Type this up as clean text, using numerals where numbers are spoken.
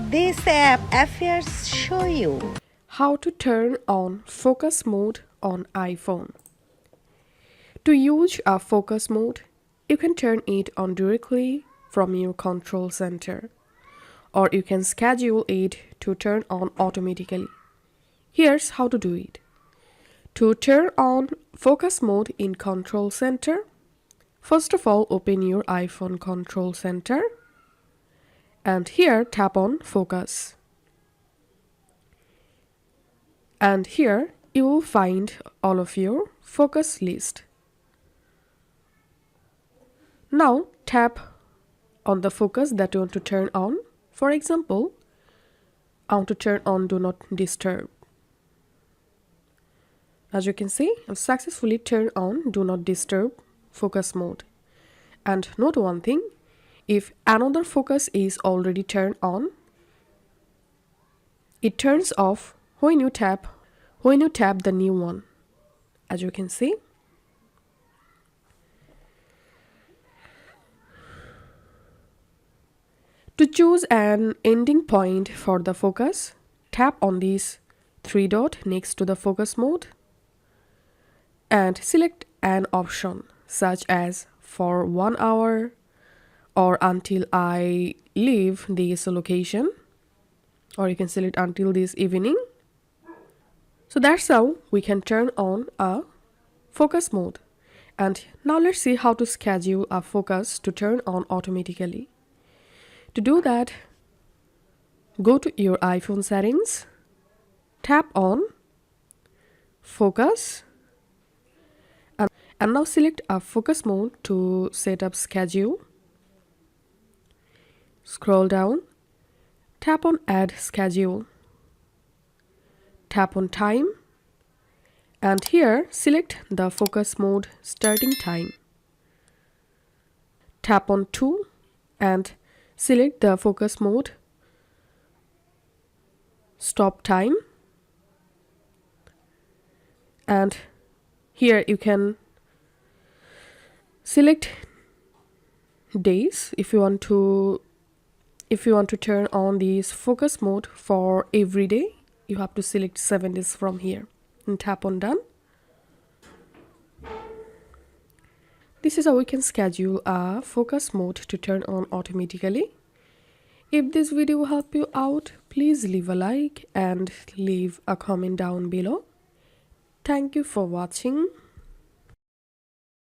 This app affairs show you How to turn on focus mode on iPhone. To use a focus mode, you can turn it on directly from your control center, or you can schedule it to turn on automatically. Here's how to do it. To turn on focus mode in control center, first of all open your iPhone control center and here tap on focus. And here you will find all of your focus list. Now tap on the focus that you want to turn on. For example, I want to turn on do not disturb. As you can see, I've successfully turned on do not disturb focus mode. And note one thing, if another focus is already turned on, it turns off when you tap the new one. As you can see. To choose an ending point for the focus, tap on this three dot next to the focus mode and select an option such as for 1 hour or until I leave this location, or you can select until this evening. So that's how we can turn on a focus mode. And now let's see how to schedule a focus to turn on automatically. To do that, go to your iPhone settings, tap on focus, and now select a focus mode to set up schedule. Scroll down, tap on add schedule, tap on time, and here select the focus mode starting time. Tap on 2 and select the focus mode stop time, and here you can select days if you want to turn on this focus mode for every day. You have to select 7 days from here and tap on done. This is how we can schedule a focus mode to turn on automatically. If this video helped you out, please leave a like and leave a comment down below. Thank you for watching.